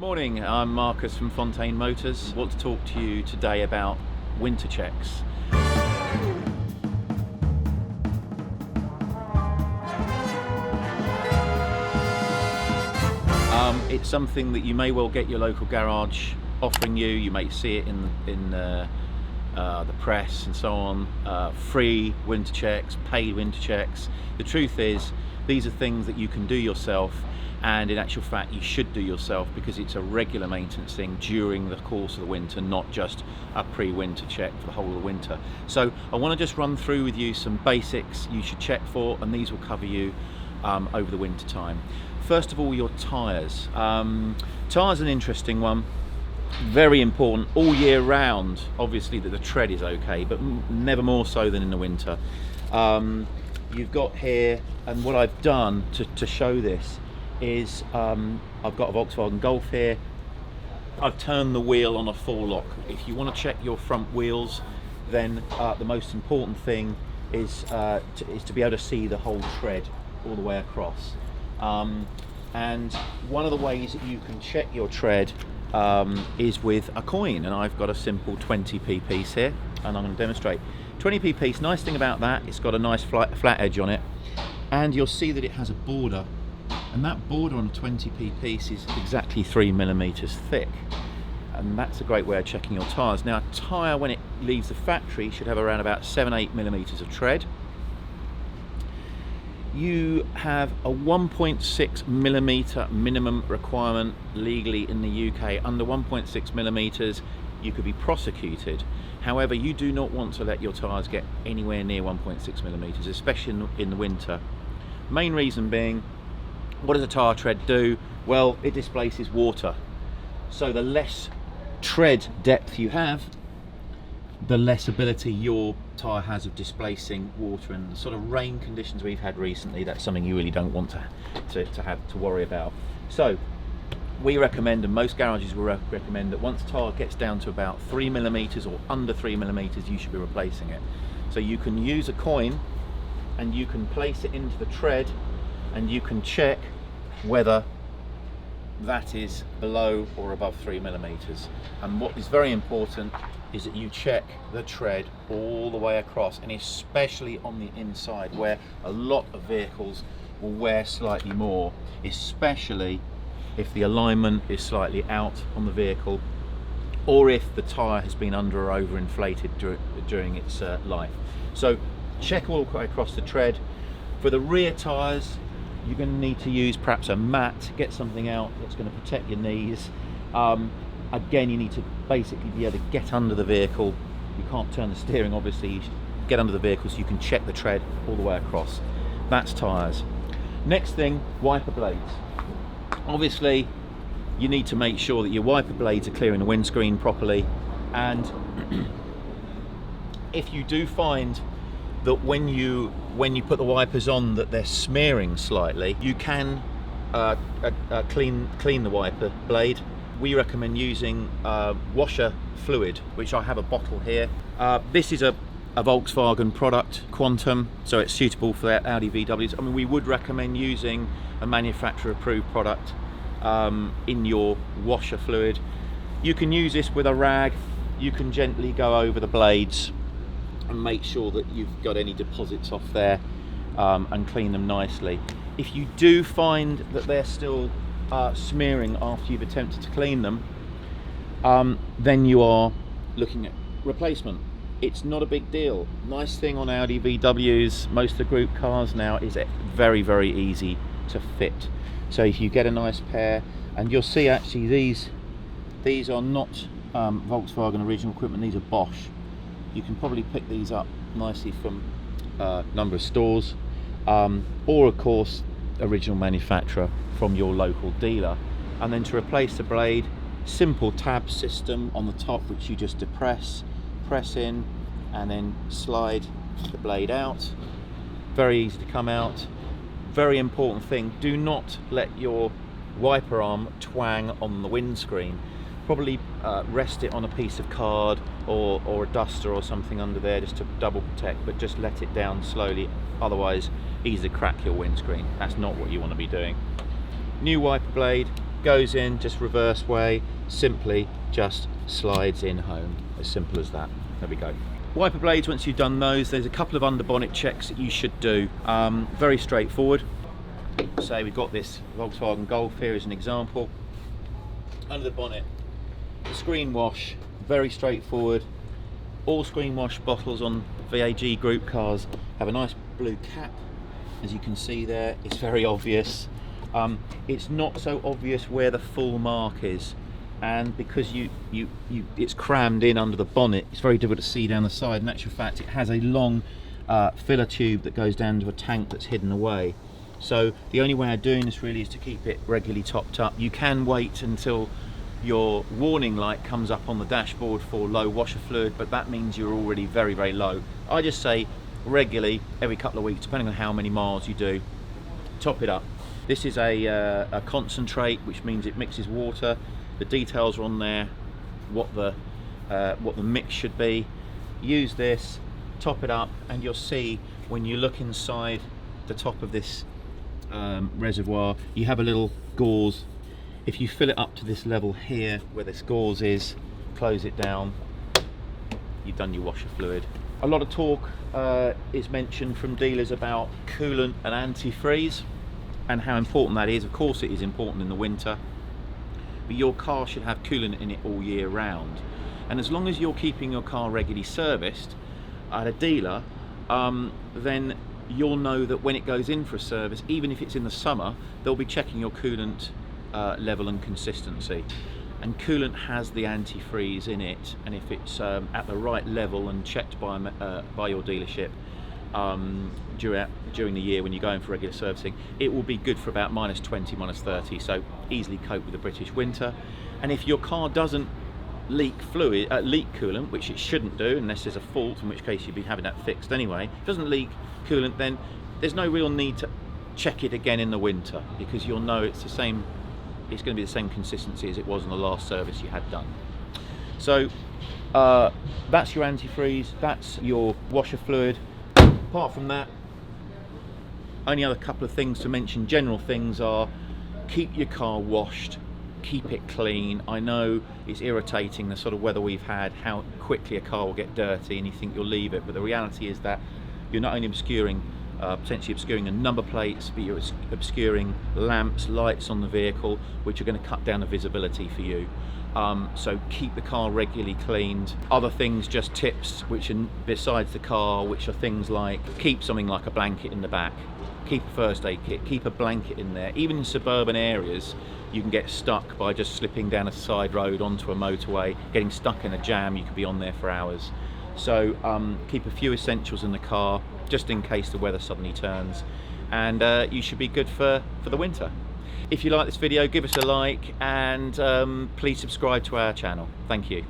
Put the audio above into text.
Morning, I'm Marcus from Fontain Motors. I want to talk to you today about winter checks. It's something that you may well get your local garage offering you. You may see it in the press and so on. Free winter checks, paid winter checks. The truth is, these are things that you can do yourself, and in actual fact you should do yourself, because it's a regular maintenance thing during the course of the winter, not just a pre-winter check for the whole of the winter. So I want to just run through with you some basics you should check for, and these will cover you over the winter time. First of all, your tyres. Tyres are an interesting one. Very important all year round, obviously, that the tread is okay, but never more so than in the winter. You've got here, and what I've done to show this is I've got a Volkswagen Golf here. I've turned the wheel on a full lock. If you want to check your front wheels, then the most important thing is to be able to see the whole tread all the way across. And one of the ways that you can check your tread is with a coin, and I've got a simple 20p piece here, and I'm going to demonstrate. 20p piece, nice thing about that, it's got a nice flat edge on it, and you'll see that it has a border, and that border on a 20p piece is exactly 3mm thick, and that's a great way of checking your tyres. Now, a tyre, when it leaves the factory, should have around about 7-8mm of tread. You have a 1.6mm minimum requirement legally in the UK. Under 1.6mm you could be prosecuted. However, you do not want to let your tyres get anywhere near 1.6mm, especially in the winter. Main reason being, what does a tyre tread do? Well, it displaces water. So the less tread depth you have, the less ability your tyre has of displacing water. And the sort of rain conditions we've had recently, that's something you really don't want to have to worry about. So we recommend, and most garages will recommend, that once a tyre gets down to about 3mm or under 3mm, you should be replacing it. So you can use a coin and you can place it into the tread, and you can check whether that is below or above 3mm. And what is very important is that you check the tread all the way across, and especially on the inside, where a lot of vehicles will wear slightly more, especially if the alignment is slightly out on the vehicle, or if the tyre has been under or over inflated during its life. So check all the way across the tread. For the rear tyres, you're going to need to use perhaps a mat, get something out that's going to protect your knees. Again, you need to basically be able to get under the vehicle. You can't turn the steering, obviously. You should get under the vehicle so you can check the tread all the way across. That's tyres. Next thing, wiper blades. Obviously, you need to make sure that your wiper blades are clearing the windscreen properly, and if you do find that when you put the wipers on that they're smearing slightly, you can clean the wiper blade. We recommend using washer fluid, which I have a bottle here. This is a Volkswagen product, Quantum, so it's suitable for Audi VWs. I mean, we would recommend using a manufacturer approved product in your washer fluid. You can use this with a rag. You can gently go over the blades and make sure that you've got any deposits off there, and clean them nicely. If you do find that they're still smearing after you've attempted to clean them, then you are looking at replacement. It's not a big deal. Nice thing on Audi VWs, most of the group cars now, is very, very easy to fit. So if you get a nice pair, and you'll see actually these are not Volkswagen original equipment, these are Bosch. You can probably pick these up nicely from a number of stores, or of course original manufacturer from your local dealer. And then to replace the blade, simple tab system on the top, which you just press in and then slide the blade out. Very easy to come out. Very important thing, do not let your wiper arm twang on the windscreen. Probably rest it on a piece of card or a duster or something under there, just to double protect, but just let it down slowly, otherwise easy to crack your windscreen. That's not what you want to be doing. New wiper blade, goes in just reverse way, simply just slides in home. As simple as that. There we go. Wiper blades, once you've done those, there's a couple of under bonnet checks that you should do. Very straightforward. Say we've got this Volkswagen Golf here as an example. Under the bonnet, the screen wash, very straightforward. All screen wash bottles on VAG group cars have a nice blue cap, as you can see there. It's very obvious. It's not so obvious where the full mark is, and because it's crammed in under the bonnet, it's very difficult to see down the side. In actual fact, it has a long filler tube that goes down to a tank that's hidden away. So the only way of doing this really is to keep it regularly topped up. You can wait until your warning light comes up on the dashboard for low washer fluid, but that means you're already very, very low. I just say regularly, every couple of weeks, depending on how many miles you do, top it up. This is a concentrate, which means it mixes water. The details are on there, what the mix should be. Use this, top it up, and you'll see when you look inside the top of this reservoir, you have a little gauze. If you fill it up to this level here, where this gauze is, close it down, you've done your washer fluid. A lot of talk is mentioned from dealers about coolant and antifreeze and how important that is. Of course it is important in the winter, but your car should have coolant in it all year round. And as long as you're keeping your car regularly serviced at a dealer, then you'll know that when it goes in for a service, even if it's in the summer, they'll be checking your coolant level and consistency. And coolant has the antifreeze in it, and if it's at the right level and checked by your dealership during the year when you're going for regular servicing, it will be good for about -20, -30, so easily cope with the British winter. And if your car doesn't leak coolant, which it shouldn't do unless there's a fault, in which case you'd be having that fixed anyway, if it doesn't leak coolant, then there's no real need to check it again in the winter, because you'll know it's going to be the same consistency as it was in the last service you had done. So that's your antifreeze, that's your washer fluid. Apart from that, only other couple of things to mention, general things, are keep your car washed, keep it clean. I know it's irritating, the sort of weather we've had, how quickly a car will get dirty and you think you'll leave it, but the reality is that you're not only potentially obscuring the number plates, but you're obscuring lamps, lights on the vehicle, which are going to cut down the visibility for you. So keep the car regularly cleaned. Other things, just tips, which are besides the car, which are things like keep something like a blanket in the back, keep a first aid kit, keep a blanket in there. Even in suburban areas, you can get stuck by just slipping down a side road onto a motorway, getting stuck in a jam. You could be on there for hours. So keep a few essentials in the car, just in case the weather suddenly turns, and you should be good for the winter. If you like this video, give us a like, and please subscribe to our channel. Thank you.